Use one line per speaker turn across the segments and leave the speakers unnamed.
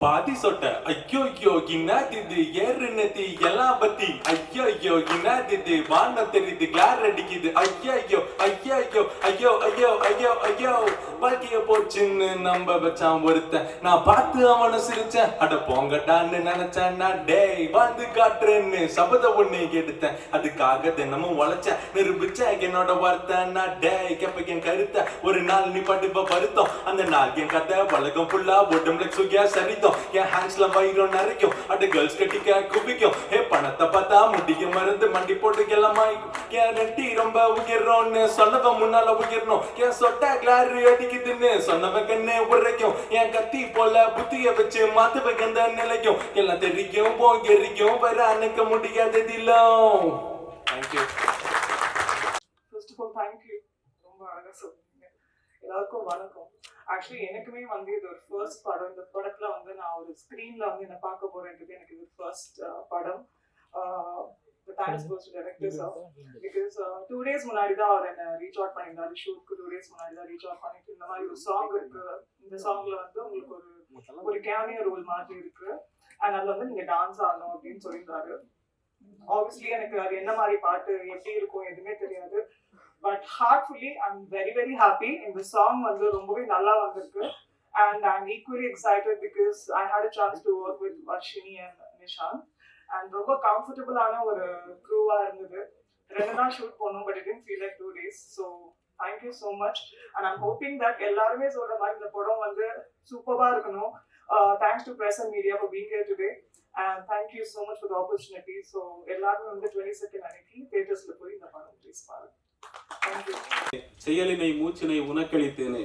பாதி சொட்ட ஐயோ ஐயோ இன்னாதிது ஏறுனது எல்லாம் பத்தி ஐயோ ஐயோ இன்னாதிது வானம் தெரியுது கிளார் அடிக்குது ஐயோ ஐயோ ஐயோ ஐயோ ஐயோ ஐயோ ஐயோ ஐயோ வாழ்க்கைய போச்சுன்னு நம்ப வச்சான் ஒருத்தன் நான் பார்த்து அவனை சிரிச்சேன் அட போங்கடான்னு நினைச்சேன் நான் டேய் வாழ்ந்து காட்டுறேன்னு சபத ஒண்ணு எடுத்தேன் அதுக்காக தினமும் உழைச்சேன் நிரூபிச்சேன் என்னோட வார்த்தை நான் டேய் கேப்ப என் கருத்தை ஒரு நாள் நீ படுவ வருத்தம் அந்த நாள் என் கதை உலகம் ஃபுல்லா உடம்புல சுகியா சரித்தம் என் ஹேண்ட்ஸ்ல வயிறும் நிறைக்கும் அட கேர்ள்ஸ் கட்டிக்க குவிக்கும் பணத்தை பார்த்தா முடிய மருந்து மண்டி போட்டு எல்லாமா என் நெட்டி ரொம்ப உயர்றோன்னு சொன்னவன் முன்னால உயரணும் என் சொட்ட கிளாரி அடிக்குதுன்னு சொன்னவன் கண்ணு உரைக்கும் என் கத்தி போல புத்திய வச்சு மாத்துவன் எந்த நிலைக்கும் எல்லாம் தெரியும் எரிக்கும் வர அணைக்க முடியாததில்லும். Thank you.
First of all thank you. ரொம்ப அழகாக சொல்லுங்க. எல்லாருக்கும் வணக்கம். ஆக்சுவலி எனக்குமே வந்து இது ஒரு ஃபர்ஸ்ட் படம். இந்த படத்துல வந்து நான் ஒரு ஸ்க்ரீன்ல வந்து என்ன பார்க்க போறேன்றது எனக்கு இது ஃபர்ஸ்ட் படம். Thanks goes to director sir. Because 2 days முன்னாடி தான் அவர் என்ன ரீச் அவுட் பண்ணியிருந்தாரு. ஷூட்க்கு 2 days முன்னாடி தான் ரீச் அவுட் பண்ணிட்டு இந்த மாதிரி ஒரு சாங் இருக்கு, இந்த சாங்ல வந்து உங்களுக்கு ஒரு கேமியோ ரோல் மாதிரி இருக்கு அண்ட் அதில் வந்து நீங்க டான்ஸ் ஆடணும் அப்படின்னு சொல்லியிருந்தாரு. ஆப்வியஸ்லி எனக்கு அது என்ன மாதிரி பாட்டு எப்படி இருக்கும் எதுவுமே தெரியாது. But heartfully I am very very happy. இந்த சாங் வந்து ரொம்பவே நல்லா வந்திருக்கு and I am equally excited because I had a chance to work with Varshini and Nishanth and ரொம்ப கம்ஃபர்டபுளான ஒரு க்ரூவா இருந்தது. 2 நாள் ஷூட் போனோம் but it didn't feel like 2 days. So thank you so much and I'm hoping that எல்லாருமே சொல்ற மாதிரி இந்த படம் வந்து சூப்பரா இருக்கணும். Thanks to press and media for being here today and thank you so much for the opportunity. So எல்லாருமே வந்து 22nd அன்னைக்கு தியேட்டர்ஸ்ல போய் இந்த படம் ப்ளீஸ் பாருங்க.
செயலினை மூச்சினை உனக்களித்தேனே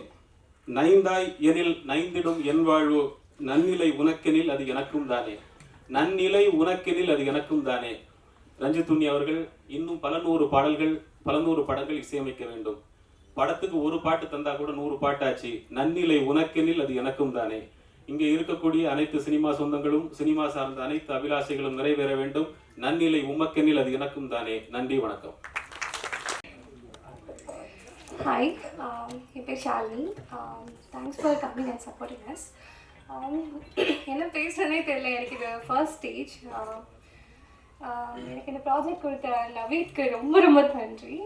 நைந்தாய் எனில் நைந்திடும் என் வாழ்வு நன்னிலை உனக்கெனில் அது எனக்கும் தானே நன்னிலை உனக்கெனில் அது எனக்கும் தானே. ரஞ்சித் துண்ணி அவர்கள் இன்னும் பல நூறு படங்கள் இசையமைக்க வேண்டும். படத்துக்கு ஒரு பாட்டு தந்தா கூட 100 பாட்டாச்சு. நன்னிலை உனக்கெனில் அது எனக்கும் தானே. இங்கே இருக்கக்கூடிய அனைத்து சினிமா சொந்தங்களும் சினிமா சார்ந்த அனைத்து அபிலாஷைகளும் நிறைவேற வேண்டும். நன்னிலை உமக்கெனில் அது எனக்கும் தானே. நன்றி, வணக்கம்.
ஹாய், என் பேர் Shalini. Thanks for coming and supporting us. என்ன பேசுகிறேனே தெரியல. எனக்கு இது ஃபர்ஸ்ட் ஸ்டேஜ். எனக்கு இந்த ப்ராஜெக்ட் கொடுத்த நவீத்க்கு ரொம்ப ரொம்ப நன்றி.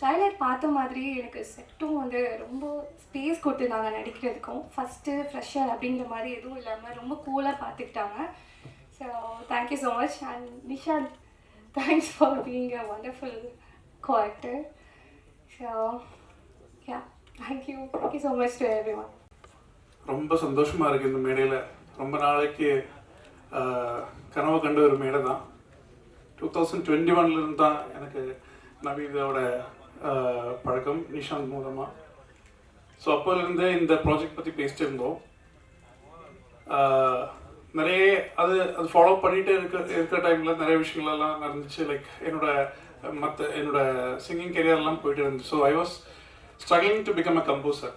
ட்ரைலர் பார்த்த மாதிரி எனக்கு செட்டும் வந்து ரொம்ப ஸ்பேஸ் கொடுத்துருந்தாங்க நடிக்கிறதுக்கும். ஃபஸ்ட்டு ஃப்ரெஷர் அப்படிங்கிற மாதிரி எதுவும் இல்லாமல் ரொம்ப கூலாக பார்த்துக்கிட்டாங்க. So thank you so much and Nishanth, thanks for being a wonderful coactor. So, yeah, thank you so much to everyone.
ரொம்ப சந்தோஷமாக இருக்குது இந்த மேடையில். ரொம்ப நாளைக்கு கனவு கண்ட ஒரு மேடை தான். 2021 தான் எனக்கு நவீதோட பழக்கம் நிஷாந்த் மூலமாக. ஸோ அப்போலேருந்தே இந்த ப்ராஜெக்ட் பற்றி பேசிட்டு இருந்தோம். நிறைய அது ஃபாலோ பண்ணிகிட்டே இருக்கிற டைமில் நிறைய விஷயங்கள்லாம் நடந்துச்சு. லைக் என்னோட சிங்கிங் கெரியர்லாம் போயிட்டு இருந்துச்சு. So I was struggling to become a composer.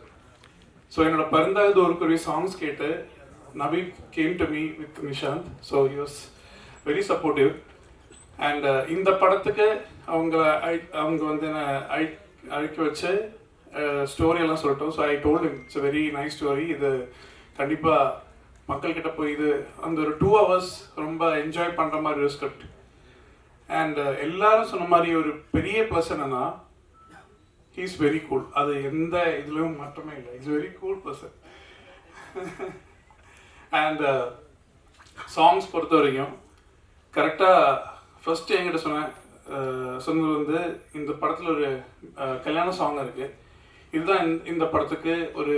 So என்னோட பரிந்தாயது ஒரு குருவி சாங்ஸ் கேட்டு Naveed came to me with Nishanth. So he was very supportive and இந்த படத்துக்கு அவங்க வந்து என்னை அழைக்க வச்சு ஸ்டோரியெல்லாம் சொல்லிட்டோம். So I told him it's very nice story. இது கண்டிப்பாக மக்கள்கிட்ட போய் இது அந்த ஒரு 2 hours ரொம்ப என்ஜாய் பண்ணுற மாதிரி ஒரு ஸ்கிரிப்ட். அண்ட் எல்லாரும் சொன்ன மாதிரி ஒரு பெரிய ப்ளஸ் என்னன்னா ஹீ இஸ் வெரி கூல். அது எந்த இதுலையும் மாற்றமே இல்லை. Is very cool person. And songs பொறுத்த வரைக்கும் கரெக்டாக ஃபஸ்ட்டு என்கிட்ட சொன்னது வந்து இந்த படத்தில் ஒரு கல்யாண சாங் இருக்குது. இதுதான் இந்த படத்துக்கு ஒரு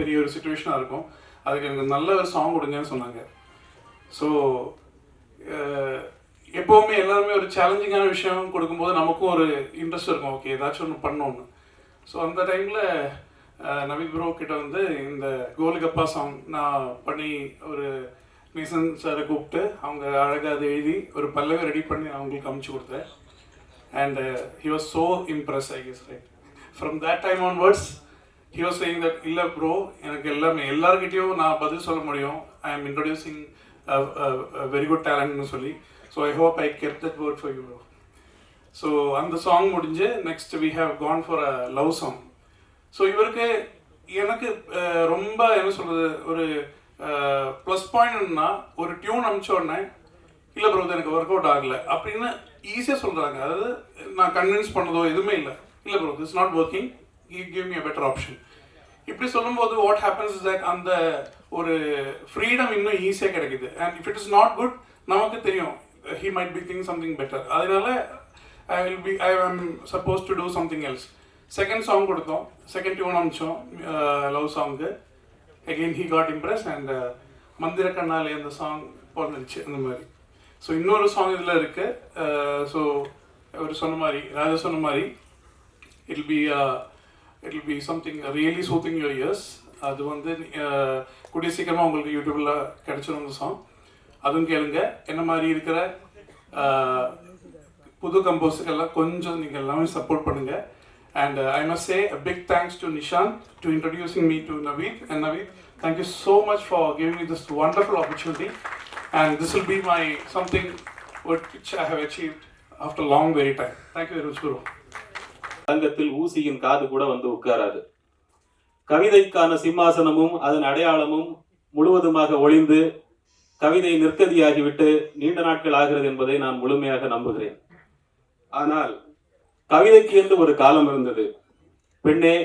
பெரிய ஒரு சுச்சுவேஷனாக இருக்கும். அதுக்கு எனக்கு நல்ல ஒரு சாங் கொடுங்கன்னு சொன்னாங்க. ஸோ எப்போவுமே எல்லாருமே ஒரு சேலஞ்சிங்கான விஷயம் கொடுக்கும்போது நமக்கும் ஒரு இன்ட்ரெஸ்ட் இருக்கும். ஓகே, ஏதாச்சும் ஒன்று பண்ணோன்னு. ஸோ அந்த டைமில் நவீத் ப்ரோ கிட்ட வந்து இந்த கோலிகப்பா சாங் நான் பண்ணி ஒரு நீசன் சாரை கூப்பிட்டு அவங்க அழகாக அதை எழுதி ஒரு பல்லவி ரெடி பண்ணி அவங்களுக்கு அமுச்சு கொடுத்தேன். And he was so Impress I guess. Right from that time onwards he was saying that இல்லை ப்ரோ, எனக்கு எல்லாருக்கிட்டையும் நான் பதில் சொல்ல முடியும். ஐ ஆம் இன்ட்ரடியூசிங் வெரி குட் டேலண்ட்னு சொல்லி. So I hope I kept that word for you. So on the song முடிஞ்சு next we have gone for a love song. So இவருக்கு எனக்கு ரொம்ப என்ன சொல்றது ஒரு ப்ளஸ் பாயிண்ட் என்னன்னா ஒரு டியூன் அனுப்பிச்ச உடனே இல்லை ப்ரோ எனக்கு ஒர்க் அவுட் ஆகலை அப்படின்னு ஈஸியாக சொல்கிறாங்க. அதாவது நான் கன்வின்ஸ் பண்ணதோ எதுவுமே இல்லை bro this not working, give me a better option. இப்படி சொல்லும்போது வாட் ஹேப்பன்ஸ் இஸ் தட் அந்த ஒரு ஃப்ரீடம் இன்னும் ஈஸியாக கிடைக்குது. And if it is not good நமக்கு தெரியும் he might be thinking something better. அதனால I am supposed to do something else. Second song கொடுத்தோம், செகண்ட் டியூன் அமிச்சோம் love song. Again he got impressed and மந்திர கண்ணாலே அந்த சாங் பிறந்துருச்சு அந்த மாதிரி. ஸோ இன்னொரு சாங் இதில் இருக்குது. ஸோ அவர் சொன்ன மாதிரி ராஜா சொன்ன மாதிரி it will be something really soothing your ears. அது வந்து கூடிய சீக்கிரமாக உங்களுக்கு யூடியூப்பில் கிடச்சிரும் அந்த சாங். அதுவும் கேளுங்க. என்ன மாதிரி இருக்கிற புது கம்போஸுக்கெல்லாம் கொஞ்சம் நீங்கள் எல்லாமே சப்போர்ட் பண்ணுங்கள். And I must say a big thanks to Nishant to introducing me to Naveed. And Naveed, thank you so much for giving me this wonderful opportunity. And this will be my something which I have achieved after a long very time. Thank you very much, Guru.
தங்கத்தில் ஊசியின் காது கூட வந்து உட்காராது. கவிதைக்கான சிம்மாசனமும் அதன் அடையாளமும் முழுவதுமாக ஒளிந்து கவிதை நிற்கதியாகிவிட்டு நீண்ட நாட்கள் ஆகிறது என்பதை நான் முழுமையாக நம்புகிறேன். ஆனால் கவிதைக்கு என்று ஒரு காலம் இருந்தது. பெண்ணே,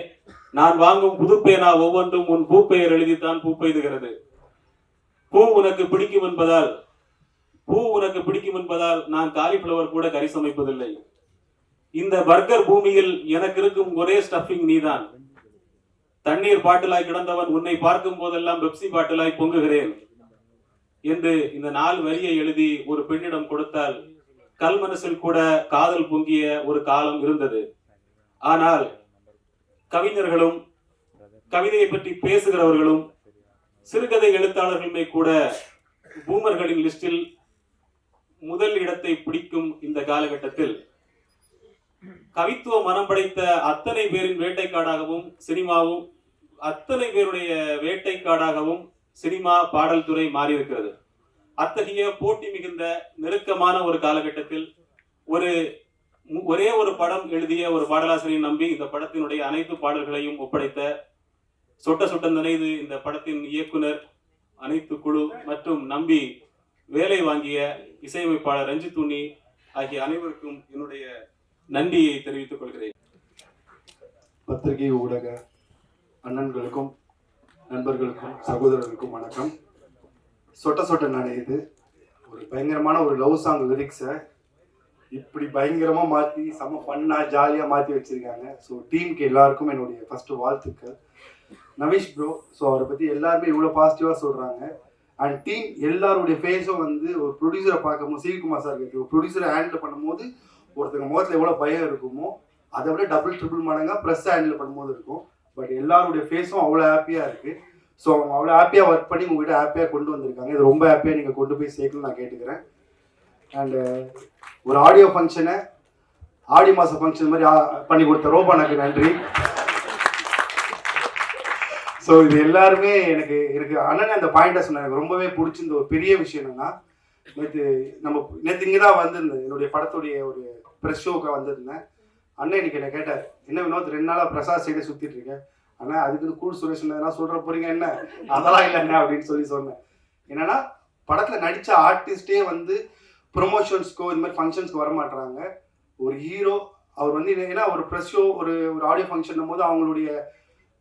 நான் வாங்கும் புதுப்பேனா ஒவ்வொன்றும் உன் பூப்பெயர் எழுதித்தான் பூ பெய்துகிறது. பூ உனக்கு பிடிக்கும் என்பதால் நான் காலிஃப்ளவர் கூட கறி சமைப்பதில்லை. இந்த பர்கர் பூமியில் எனக்கு இருக்கும் ஒரே ஸ்டஃபிங் நீதான். தண்ணீர் பாட்டிலாய் கிடந்தவன் உன்னை பார்க்கும் போதெல்லாம் பெப்சி பாட்டிலாய் பொங்குகிறேன் என்று இந்த 4 வரியை எழுதி ஒரு பெண்ணிடம் கொடுத்தால் கல் மனசில் கூட காதல் பொங்கிய ஒரு காலம் இருந்தது. ஆனால் கவிஞர்களும் கவிதையை பற்றி பேசுகிறவர்களும் சிறுகதை எழுத்தாளர்களுமே கூட பூமர்களின் லிஸ்டில் முதல் இடத்தை பிடிக்கும் இந்த காலகட்டத்தில் கவித்துவ மனம் படைத்த அத்தனை பேரின் வேட்டைக்காடாகவும் சினிமாவும் அத்தனை பேருடைய வேட்டைக்காடாகவும் சினிமா பாடல் துறை மாறி இருக்கிறது. அத்தகைய போட்டி மிகுந்த நெருக்கமான ஒரு காலகட்டத்தில் ஒரே ஒரு படம் எழுதிய ஒரு பாடலாசிரியை நம்பி இந்த படத்தினுடைய அனைத்து பாடல்களையும் ஒப்படைத்த சொட்ட சொட்ட நினைவு இந்த படத்தின் இயக்குனர், அனைத்து குழு மற்றும் நம்பி வேலை வாங்கிய இசையமைப்பாளர் ரஞ்சித் துண்ணி ஆகிய அனைவருக்கும் என்னுடைய நன்றியை தெரிவித்துக் கொள்கிறேன்.
பத்திரிகை ஊடக அண்ணன்களுக்கும் நண்பர்களுக்கும் சகோதரர்களுக்கும் வணக்கம். சொட்ட சொட்ட நனையுது ஒரு பயங்கரமான ஒரு லவ் சாங் லிரிக்ஸை இப்படி பயங்கரமாக மாற்றி செம்ம ஃபன்னாக ஜாலியாக மாற்றி வச்சுருக்காங்க. ஸோ டீமுக்கு எல்லாருக்கும் என்னுடைய ஃபஸ்ட்டு வாழ்த்துக்கள். நவீஷ் ப்ரோ, ஸோ அவரை பற்றி எல்லாருமே இவ்வளோ பாசிட்டிவாக சொல்கிறாங்க. அண்ட் டீம் எல்லாருடைய ஃபேஸும் வந்து ஒரு ப்ரொடியூசரை பார்க்கும்போது சிவகுமார் சார் ஒரு ப்ரொடியூசரை ஹேண்டில் பண்ணும்போது ஒருத்தங்க முகத்தில் எவ்வளோ பயம் இருக்குமோ அதை விட டபுள் ட்ரிபிள் மடங்காக ப்ரெஸ் ஹேண்டில் பண்ணும்போது இருக்கும். பட் எல்லாருடைய ஃபேஸும் அவ்வளோ ஹாப்பியாக இருக்குது. ஸோ அவங்க அவ்வளோ ஹாப்பியாக ஒர்க் பண்ணி உங்கள்கிட்ட ஹாப்பியாக கொண்டு வந்திருக்காங்க. இது ரொம்ப ஹாப்பியாக நீங்கள் கொண்டு போய் சேர்க்கணும்னு நான் கேட்டுக்கிறேன். அண்டு ஒரு ஆடியோ ஃபங்க்ஷனை ஆடி மாத ஃபங்க்ஷன் மாதிரி பண்ணி கொடுத்த ரோபானுக்கு நன்றி. ஸோ இது எல்லாருமே எனக்கு அண்ணனே அந்த பாயிண்ட்டை சொன்னேன். எனக்கு ரொம்பவே பிடிச்சிருந்த ஒரு பெரிய விஷயம் என்னன்னா, நேற்று இங்கே தான் வந்திருந்தேன். என்னுடைய படத்துடைய ஒரு ப்ரெஸ் ஷோவுக்கு வந்திருந்தேன். அண்ணன் இன்னைக்கு என்ன கேட்டார், என்ன வினோத் 2 நாளாக பிரசாத் சைடை சுற்றிட்டு இருக்கேன் அண்ணா, அதுக்கு கூல் சுரேஷ் எதனா சொல்கிற போறீங்க என்ன, அதெல்லாம் இல்லைண்ணே அப்படின்னு சொன்னேன். என்னன்னா படத்தில் நடித்த ஆர்டிஸ்டே வந்து ப்ரொமோஷன்ஸ்க்கோ இந்த மாதிரி ஃபங்க்ஷன்ஸ்க்கு வரமாட்டுறாங்க. ஒரு ஹீரோ அவர் வந்து ஏன்னா ஒரு ப்ரெஸ் ஷோ ஒரு ஆடியோ ஃபங்க்ஷன் போது அவங்களுடைய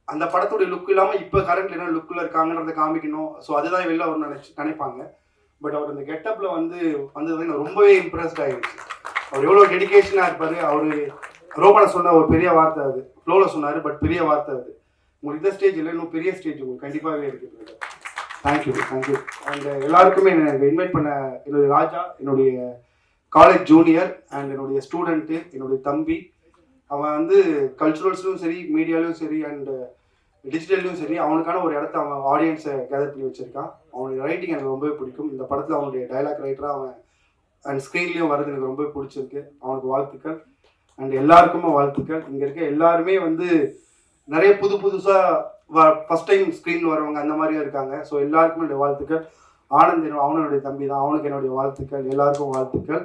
அந்த படத்துடைய லுக் இல்லாமல் இப்போ கரண்ட்ல என்ன லுக்கில் இருக்காங்கன்றதை காமிக்கணும். ஸோ அதுதான் வெளில அவர் நினைப்பாங்க. பட் அவர் அந்த கெட்டப்பில் வந்தது நான் ரொம்பவே இம்ப்ரெஸ்ட் ஆகிடுச்சு. அவர் எவ்வளோ டெடிக்கேஷனாக இருப்பார். அவர் ரோபனை சொன்ன ஒரு பெரிய வார்த்தை, அது ஃப்ளோவில் சொன்னார், பட் பெரிய வார்த்தை அது. உங்களுக்கு இந்த ஸ்டேஜ் இல்லை, இன்னும் பெரிய ஸ்டேஜ் உங்களுக்கு கண்டிப்பாகவே இருக்குது. தேங்க்யூ. அண்ட் எல்லாருக்குமே எனக்கு இன்வைட் பண்ண என்னுடைய ராஜா, என்னுடைய காலேஜ் ஜூனியர் அண்ட் என்னுடைய ஸ்டூடெண்ட்டு, என்னுடைய தம்பி. அவன் வந்து கல்ச்சுரல்ஸ்லையும் சரி, மீடியாலையும் சரி அண்ட் டிஜிட்டல்லையும் சரி அவனுக்கான ஒரு இடத்த அவன் ஆடியன்ஸை கேதர் பண்ணி வச்சுருக்கான். அவனுடைய ரைட்டிங் எனக்கு ரொம்பவே பிடிக்கும். இந்த படத்தில் அவனுடைய டைலாக் ரைட்டராக அவன் அண்ட் ஸ்க்ரீன்லேயும் வர்றது எனக்கு ரொம்ப பிடிச்சிருக்கு. அவனுக்கு வாழ்த்துக்கள். அண்ட் எல்லாருக்குமே வாழ்த்துக்கள். இங்கே இருக்க எல்லாருமே வந்து நிறைய புதுசாக ஃபஸ்ட் டைம் ஸ்க்ரீனில் வரவங்க அந்த மாதிரியும் இருக்காங்க. ஸோ எல்லாருக்குமே என்னுடைய வாழ்த்துக்கள். ஆனந்த் அவனுடைய தம்பி தான், அவனுக்கு என்னுடைய வாழ்த்துக்கள். எல்லாருக்கும் வாழ்த்துக்கள்.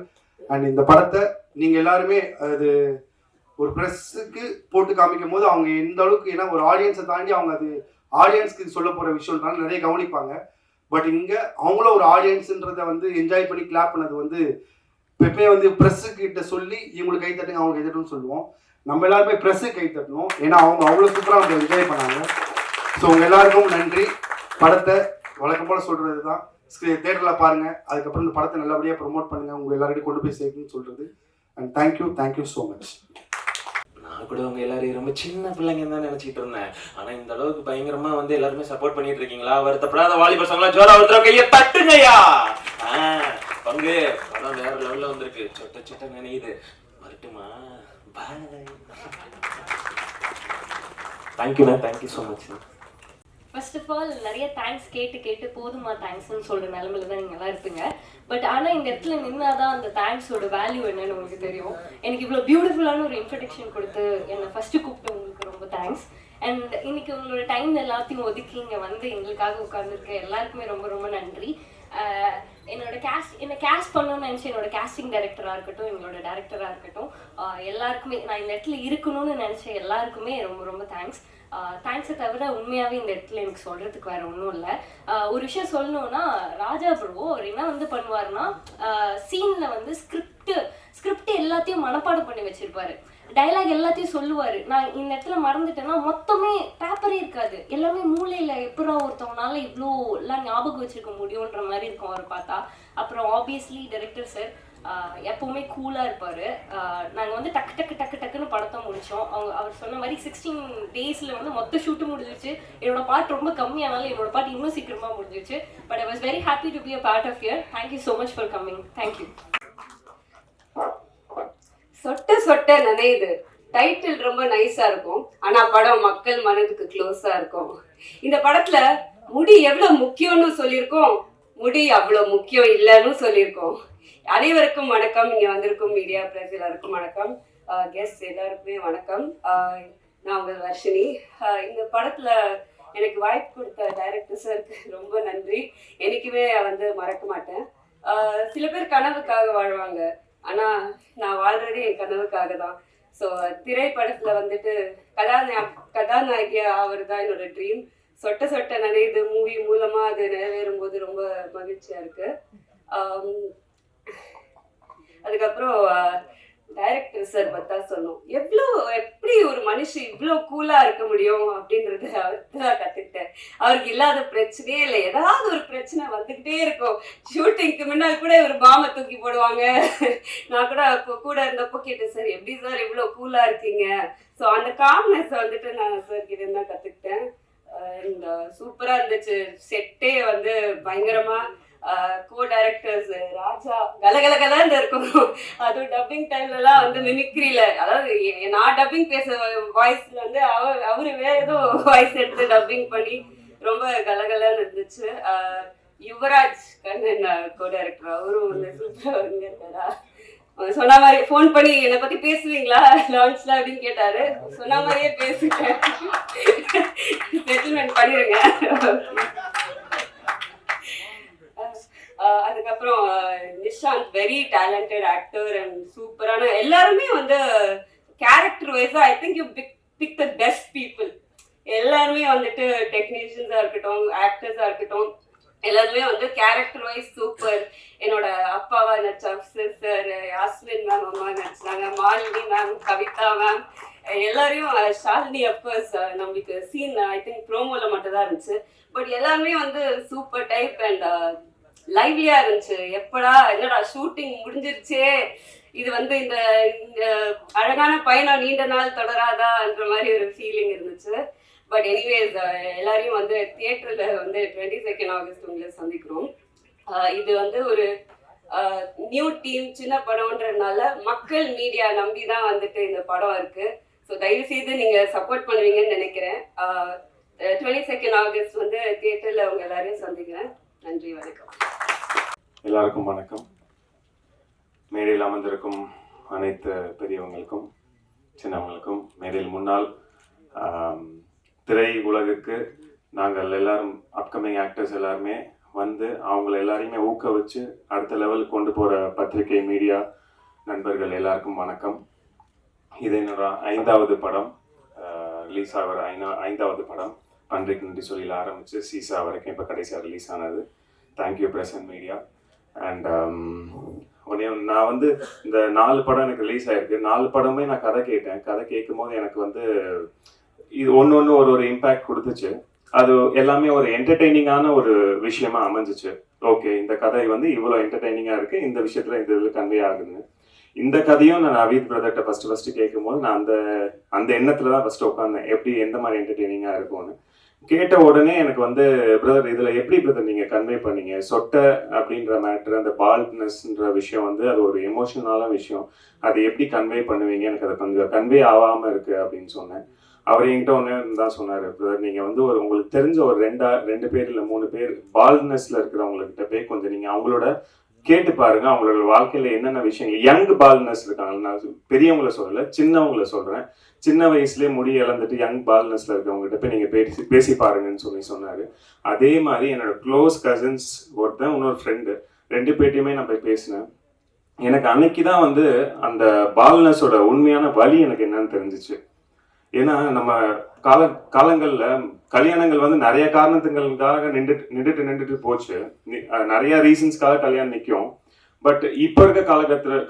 அண்ட் இந்த படத்தை நீங்கள் எல்லாருமே அது ஒரு ப்ரெஸ்ஸுக்கு போட்டு காமிக்கும் போது அவங்க எந்த அளவுக்கு, ஏன்னா ஒரு ஆடியன்ஸை தாண்டி அவங்க அது ஆடியன்ஸ்க்கு சொல்ல போகிற விஷயம்னால நிறைய கவனிப்பாங்க. பட் இங்கே அவங்களும் ஒரு ஆடியன்ஸுன்றதை வந்து என்ஜாய் பண்ணி கிளாப் பண்ணது வந்து எப்பவுமே வந்து ப்ரெஸ்ஸுக்கிட்ட சொல்லி இவங்களுக்கு கை தட்டுங்க அவங்க கை தட்டுன்னு சொல்லுவோம். நம்ம எல்லாருமே ப்ரெஸ்ஸுக்கு கை தட்டணும், ஏன்னா அவங்க அவ்வளோ சூப்பராக அவங்க என்ஜாய் பண்ணாங்க. ஸோ உங்கள் எல்லாருக்கும் நன்றி. படத்தை வழக்கம் போல் சொல்கிறது தான், தேட்டரில் பாருங்கள், அதுக்கப்புறம் இந்த படத்தை நல்லபடியாக ப்ரொமோட் பண்ணுங்கள், உங்கள் எல்லாருக்கிட்டையும் கொண்டு போய் சேர்க்கணும்னு சொல்கிறது. And thank you so much.
நான் கூட உங்க எல்லாரையும் ரொம்ப சின்ன பிள்ளைங்க தான் நினைச்சிட்டு இருந்தேன். ஆனா இந்த அளவுக்கு பயங்கரமா வந்து எல்லாருமே சப்போர்ட் பண்ணிட்டு இருக்கீங்களா? வருத்தப்படாத வாலிபர் சங்கலாம் ஜோரா ஒருத்தர கையை தட்டுங்கய்யா. பங்கு படம் வேற லெவல்ல வந்திருக்கு. சொட்ட சொட்ட நினைக்குது. வரட்டுமா? பாய். தேங்க்யூண்ணா, thank you so much.
First of all நிறைய தேங்க்ஸ் கேட்டு போதுமா தேங்க்ஸ்ன்னு சொல்கிற நிலமையில தான் நீங்கள்லாம் இருப்பீங்க. பட் ஆனால் இந்த இடத்துல நின்னாதான் அந்த தேங்க்ஸோட வேல்யூ என்னன்னு உங்களுக்கு தெரியும். எனக்கு இவ்வளோ பியூட்டிஃபுல்லான ஒரு இன்ட்ரடக்ஷன் கொடுத்து என்னை ஃபஸ்ட்டு கூப்பிட்டு உங்களுக்கு ரொம்ப தேங்க்ஸ். அண்ட் இன்னைக்கு உங்களோட டைம் எல்லாத்தையும் ஒதுக்கி இங்கே வந்து எங்களுக்காக உட்காந்துருக்க எல்லாருக்குமே ரொம்ப ரொம்ப நன்றி. என்னை கேஸ்ட் பண்ணணும்னு நினச்சி என்னோட கேஸ்டிங் டைரக்டராக இருக்கட்டும், எங்களோட டைரக்டராக இருக்கட்டும், எல்லாருக்குமே நான் இந்த இடத்துல இருக்கணும்னு நினச்ச எல்லாருக்குமே ரொம்ப ரொம்ப தேங்க்ஸ். தேங்க்ஸை தவிர உண்மையாகவே இந்த இடத்துல எனக்கு சொல்கிறதுக்கு வேறு ஒன்றும் இல்லை. ஒரு விஷயம் சொல்லணுன்னா, ராஜா ப்ரோ அவர் என்ன வந்து பண்ணுவார்னா, சீனில் வந்து ஸ்கிரிப்ட் எல்லாத்தையும் மனப்பாடம் பண்ணி வச்சுருப்பாரு. டைலாக் எல்லாத்தையும் சொல்லுவார். நான் இந்த இடத்துல மறந்துட்டேன்னா மொத்தமே பேப்பரே இருக்காது, எல்லாமே மூளையில் எப்படா ஒருத்தவங்களால இவ்வளோ எல்லாம் ஞாபகம் வச்சுருக்க முடியுன்ற மாதிரி இருக்கும் அவர் பார்த்தா. அப்புறம் ஆப்வியஸ்லி டைரக்டர் சார் எப்போவுமே கூலாக இருப்பார். நாங்கள் வந்து டக்குன்னு படத்தை முடித்தோம். அவர் சொன்ன மாதிரி 16 days வந்து மொத்த ஷூட்டு முடிஞ்சிச்சு. என்னோட பார்ட் ரொம்ப கம்மியானாலும் என்னோட பார்ட் இன்னும் சீக்கிரமாக முடிஞ்சிச்சு. But I was very happy to be a part of here. Thank you so much for coming. Thank you.
சொட்ட சொட்ட நனையுது டைட்டில் ரொம்ப நைஸா இருக்கும், ஆனா படம் மக்கள் மனதுக்கு க்ளோஸா இருக்கும். இந்த படத்துல முடி எவ்வளவு முக்கியம்னு சொல்லியிருக்கோம், முடி அவ்வளவு முக்கியம் இல்லைன்னு சொல்லியிருக்கோம். அனைவருக்கும் வணக்கம், இங்க வந்திருக்கும் மீடியா பிரஸ் எல்லாருக்கும் வணக்கம், கெஸ்ட் எல்லாருக்குமே வணக்கம். நான் உங்கள் வர்ஷினி. இந்த படத்துல எனக்கு வாய்ப்பு கொடுத்த டைரக்டர் சாருக்கு ரொம்ப நன்றி. எனக்குமே வந்து மறக்க மாட்டேன். சில பேர் கனவுக்காக வாழ்வாங்க, ஆனா நான் வாழ்றதே என் கனவுக்காக தான். ஸோ திரைப்படத்துல வந்துட்டு கதாநாயகியா அவர் தான் என்னோட ட்ரீம். சொட்ட சொட்ட நனையுது மூவி மூலமா அது நிறைவேறும் போது ரொம்ப மகிழ்ச்சியா இருக்கு. அதுக்கப்புறம் டைரக்டர் சார் பத்தா சொன்னோம், எப்படி ஒரு மனுஷன் இவ்வளோ கூலா இருக்க முடியும் அப்படின்றது அவர்தான் கத்துக்கிட்டேன். அவருக்கு இல்லாத பிரச்சனையே இல்லை, ஏதாவது ஒரு பிரச்சனை வந்துகிட்டே இருக்கும். ஷூட்டிங்க்கு முன்னால் கூட ஒரு பாம்பை தூக்கி போடுவாங்க. நான் கூட இருந்தப்போ கேட்டேன், சார் எப்படி சார் இவ்வளோ கூலா இருக்கீங்க? ஸோ அந்த காம்னஸ் வந்துட்டு நான் சார் கிட்ட தான் கத்துக்கிட்டேன். சூப்பரா இருந்துச்சு. செட்டே வந்து பயங்கரமா, கோ டைரக்டர்ஸ் ராஜா கலகலகலன்னு இருக்கும். அதுவும் டப்பிங் டைம்லலாம் வந்து மிமிக்ரியில, அதாவது நான் டப்பிங் பேச வாய்ஸ்ல வந்து அவரு வேற ஏதோ வாய்ஸ் எடுத்து டப்பிங் பண்ணி ரொம்ப கலகலன்னு இருந்துச்சு. யுவராஜ் கண்ணன் கோ டைரக்டர், அவரும் வந்து சூப்பரா இருக்காரா. சொன்ன மாதிரி ஃபோன் பண்ணி என்னை பத்தி பேசுவீங்களா லான்ச்ல அப்படின்னு கேட்டாரு. சொன்ன மாதிரியே பேசுகிறேன், செட்டில்மெண்ட் பண்ணிடுங்க. அதுக்கப்புறம் Nishanth very talented actor and சூப்பரான, எல்லாருமே வந்து கேரக்டர் வைஸா I think you pick the best people. எல்லாருமே வந்துட்டு டெக்னீஷியன்ஸா இருக்கட்டும், ஆக்டர்ஸா இருக்கட்டும், எல்லாருமே வந்து கேரக்டர் வைஸ் சூப்பர். என்னோட அப்பாவா நடிச்ச அப்சர் சார், யாஸ்மின் மேம் அம்மா நடிச்சாங்க, மாலினி மேம், கவிதா மேம், எல்லாரையும், ஷாலினி அப்கோர்ஸ் நம்மளுக்கு சீன் ஐ திங்க் ப்ரோமோல மட்டும் தான் இருந்துச்சு. பட் எல்லாருமே வந்து சூப்பர் டைப் அண்ட் லைவ்லியா இருந்துச்சு. எப்படா என்னடா ஷூட்டிங் முடிஞ்சிருச்சே, இது வந்து இந்த அழகான பயணம் நீண்ட நாள் தொடராதான்ற மாதிரி ஒரு ஃபீலிங் இருந்துச்சு. பட் எனிவேஸ் எல்லாரையும் வந்து தியேட்டர்ல வந்து 22 ஆகஸ்ட் உங்களை சந்திக்கிறோம். இது வந்து ஒரு நியூ டீம், சின்ன படம்ன்றதுனால மக்கள் மீடியா நம்பி தான் வந்துட்டு இந்த படம் இருக்கு. ஸோ தயவு செய்து நீங்க சப்போர்ட் பண்ணுவீங்கன்னு நினைக்கிறேன். 22 ஆகஸ்ட் வந்து தியேட்டர்ல உங்க எல்லாரையும் சந்திக்கிறேன். நன்றி, வணக்கம்.
எல்லாருக்கும் வணக்கம். மேடையில் அமர்ந்திருக்கும் அனைத்து பெரியவங்களுக்கும் சின்னவங்களுக்கும், மேடையில் முன்னால் திரை உலகுக்கு நாங்கள் எல்லாரும் அப்கமிங் ஆக்டர்ஸ் எல்லாருமே வந்து அவங்கள எல்லாரையுமே ஊக்குவிச்சு அடுத்த லெவலுக்கு கொண்டு போகிற பத்திரிகை மீடியா நண்பர்கள் எல்லாருக்கும் வணக்கம். இது என்னோட 5வது படம், ரிலீஸ் ஆகிற 5வது படம். பன்றிக்கு நன்றி சொல்லியில் ஆரம்பித்து சீசா வரைக்கும் இப்போ கடைசியாக ரிலீஸ் ஆனது. Thank you present media. அண்ட் நான் வந்து இந்த 4 படம் எனக்கு ரிலீஸ் ஆகிருக்கு. 4 படமே நான் கதை கேட்டேன். கதை கேட்கும் போது எனக்கு வந்து இது ஒன்று ஒரு இம்பேக்ட் கொடுத்துச்சு. அது எல்லாமே ஒரு என்டர்டெய்னிங்கான ஒரு விஷயமா அமைஞ்சிச்சு. ஓகே, இந்த கதை வந்து இவ்வளோ என்டர்டெய்னிங்காக இருக்குது, இந்த விஷயத்தில் இந்த இதில் கன்வே ஆகுதுன்னு. இந்த கதையும் நான் நவீத் பிரதர்கிட்ட ஃபஸ்ட்டு கேட்கும்போது நான் அந்த எண்ணத்தில் தான் ஃபஸ்ட்டு உட்காந்தேன், எப்படி எந்த மாதிரி என்டர்டெய்னிங்காக இருக்கும்னு. கேட்ட உடனே எனக்கு வந்து பிரதர் இதில் எப்படி பிரதர் நீங்கள் கன்வே பண்ணீங்க, சொட்டை அப்படின்ற மேட்ரு, அந்த பால்ட்னஸ்ன்ற விஷயம் வந்து அது ஒரு எமோஷனலான விஷயம், அது எப்படி கன்வே பண்ணுவீங்க, எனக்கு அது கொஞ்சம் கன்வே ஆகாமல் இருக்குது அப்படின்னு சொன்னேன். அவர் என்கிட்ட ஒன்று தான் சொன்னார், பிரதர் நீங்கள் வந்து உங்களுக்கு தெரிஞ்ச ஒரு 2 பேர் இல்லை 3 பேர் பால்ட்னஸில் இருக்கிறவங்கக்கிட்ட போய் கொஞ்சம் நீங்கள் அவங்களோட கேட்டு பாருங்க, அவங்களோட வாழ்க்கையில் என்னென்ன விஷயங்கள். யங் பால்ட்னஸ் இருக்காங்க, நான் பெரியவங்கள சொல்லலை, சின்னவங்கள சொல்கிறேன். சின்ன வயசுலேயே முடி இழந்துட்டு யங் பால்ட்னஸில் இருக்கிறவங்ககிட்ட போய் நீங்கள் பேசி பாருங்கன்னு சொன்னார். அதே மாதிரி என்னோட க்ளோஸ் கசின்ஸ் ஒருத்தன், இன்னொரு ஃப்ரெண்டு, 2 பேர்ட்டையுமே நான் போய் பேசினேன். எனக்கு அன்னைக்கு தான் வந்து அந்த பால்ட்னஸோட உண்மையான வலி எனக்கு என்னன்னு தெரிஞ்சிச்சு. ஏன்னா நம்ம காலங்களில் கல்யாணங்கள் வந்து நிறைய காரணத்துங்களுக்காக நின்றுட்டு போச்சு. நிறைய ரீசன்ஸ்க்காக கல்யாணம் நிற்கும். பட் இப்போ இருக்க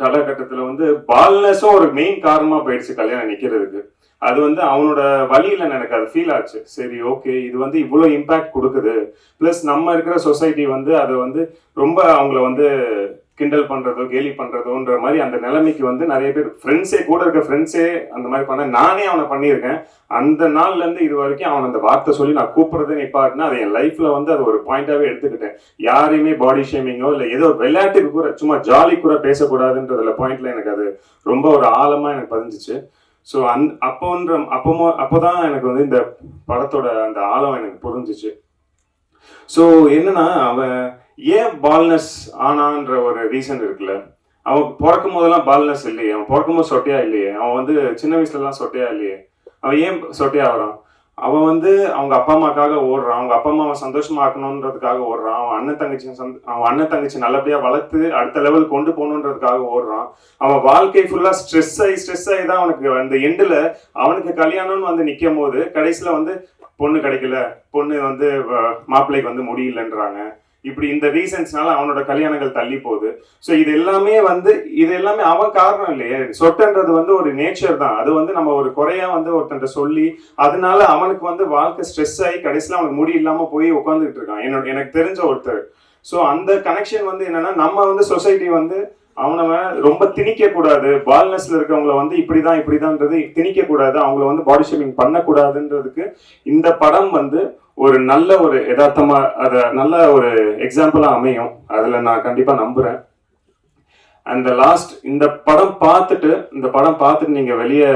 காலகட்டத்தில் வந்து பால்னஸும் ஒரு மெயின் காரணமாக போயிடுச்சு கல்யாணம் நிற்கிறதுக்கு. அது வந்து அவனோட வழியில் எனக்கு அது ஃபீல் ஆச்சு. சரி, ஓகே, இது வந்து இவ்வளோ இம்பேக்ட் கொடுக்குது. ப்ளஸ் நம்ம இருக்கிற சொசைட்டி வந்து அதை வந்து ரொம்ப அவங்கள வந்து கிண்டல் பண்ணுறதோ கேலி பண்ணுறதோன்ற மாதிரி அந்த நிலைமைக்கு வந்து நிறைய பேர் கூட இருக்க ஃப்ரெண்ட்ஸே அந்த மாதிரி பண்ண. நானே அவனை பண்ணியிருக்கேன். அந்த நாள்லேருந்து இது வரைக்கும் அவன் அந்த வார்த்தை சொல்லி நான் கூப்பிட்றதே நிப்பாட்டினா அது என் லைஃப்பில் வந்து அது ஒரு பாயிண்டாகவே எடுத்துக்கிட்டேன். யாரையுமே பாடி ஷேமிங்கோ இல்லை ஏதோ ஒரு விளையாட்டுக்கு கூட சும்மா ஜாலி கூட பேசக்கூடாதுன்றதுல பாயிண்ட்ல எனக்கு அது ரொம்ப ஒரு ஆழமாக எனக்கு பதிஞ்சிச்சு. ஸோ அப்போதான் எனக்கு வந்து இந்த படத்தோட அந்த ஆழம் எனக்கு புரிஞ்சிச்சு. ஸோ என்னன்னா, அவன் ஏன் பால்னஸ் ஆனான்ற ஒரு ரீசன் இருக்குல்ல. அவன் பிறக்கும் போதெல்லாம் பால்னஸ் இல்லையே, அவன் பிறக்கும் போது சொட்டையா இல்லையே, அவன் வந்து சின்ன வயசுலலாம் சொட்டையா இல்லையே, அவன் ஏன் சொட்டையா வரான்? அவன் வந்து அவங்க அப்பா அம்மாக்காக ஓடுறான், அவங்க அப்பா அம்மாவை சந்தோஷமாக்கணுன்றதுக்காக ஓடுறான், அவன் அண்ணன் தங்கச்சி நல்லபடியா வளர்த்து அடுத்த லெவல் கொண்டு போகணுன்றதுக்காக ஓடுறான். அவன் வாழ்க்கை ஃபுல்லா ஸ்ட்ரெஸ் ஆகி தான் அவனுக்கு அந்த எண்டில் அவனுக்கு கல்யாணம்னு வந்து நிற்கும் போது கடைசியில் வந்து பொண்ணு கிடைக்கல, பொண்ணு வந்து மாப்பிள்ளைக்கு வந்து முடியலன்றாங்க. இப்படி இந்த ரீசன்ஸ்னால அவனோட கல்யாணங்கள் தள்ளி போகுது. ஸோ இது எல்லாமே அவன் காரணம் இல்லையே. சொட்டன்றது வந்து ஒரு நேச்சர் தான். அது வந்து நம்ம ஒரு குறையா வந்து ஒருத்தன்ட்ட சொல்லி அதனால அவனுக்கு வந்து வாழ்க்கை ஸ்ட்ரெஸ் ஆகி கடைசியில் அவனுக்கு முடி இல்லாமல் போய் உட்காந்துக்கிட்டு இருக்கான், எனக்கு தெரிஞ்ச ஒருத்தர். ஸோ அந்த கனெக்ஷன் வந்து என்னன்னா, நம்ம வந்து சொசைட்டி வந்து அவனை ரொம்ப திணிக்க கூடாது. பால்னஸ்ல இருக்கவங்கள வந்து இப்படிதான்ன்றது திணிக்க கூடாது, அவங்கள வந்து பாடி ஷேமிங் பண்ணக்கூடாதுன்றதுக்கு இந்த படம் வந்து ஒரு நல்ல ஒரு யதார்த்தமா அதை நல்ல ஒரு எக்ஸாம்பிளா அமையும். அதுல நான் கண்டிப்பா நம்புறேன். அந்த லாஸ்ட் இந்த படம் பார்த்துட்டு நீங்க வெளியே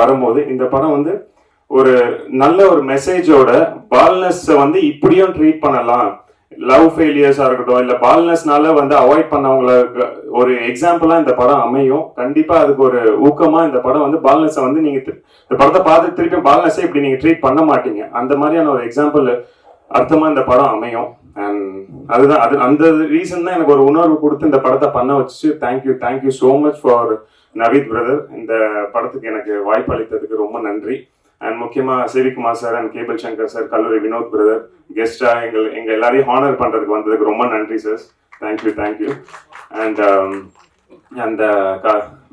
வரும்போது இந்த படம் வந்து ஒரு நல்ல ஒரு மெசேஜோட பால்னஸ் வந்து இப்படியும் ட்ரீட் பண்ணலாம், லவ் ஃபெயிலியர்ஸா இருக்கட்டும் இல்ல பால்னஸ்னால வந்து அவாய்ட் பண்ணவங்களுக்கு ஒரு எக்ஸாம்பிளா இந்த படம் அமையும். கண்டிப்பா அதுக்கு ஒரு ஊக்கமா இந்த படம் வந்து பால்னஸை வந்து நீங்க இந்த படத்தை பார்த்து திருப்பி பால்னஸை இப்படி நீங்க ட்ரீட் பண்ண மாட்டீங்க, அந்த மாதிரியான ஒரு எக்ஸாம்பிள் அர்த்தமா இந்த படம் அமையும். அண்ட் அதுதான் அந்த ரீசன் தான் எனக்கு ஒரு உணர்வு கொடுத்து இந்த படத்தை பண்ண வச்சு. Thank you so much for Naveed brother. இந்த படத்துக்கு எனக்கு வாய்ப்பு அளித்ததுக்கு ரொம்ப நன்றி. அண்ட் முக்கியமாக Sivakumar sir and cable Shankar sir, கல்லூரி வினோத் பிரதர் கெஸ்டா எங்க எல்லாரையும் ஹானர் பண்றதுக்கு வந்ததுக்கு ரொம்ப நன்றி சார். தேங்க்யூ. அண்ட் அந்த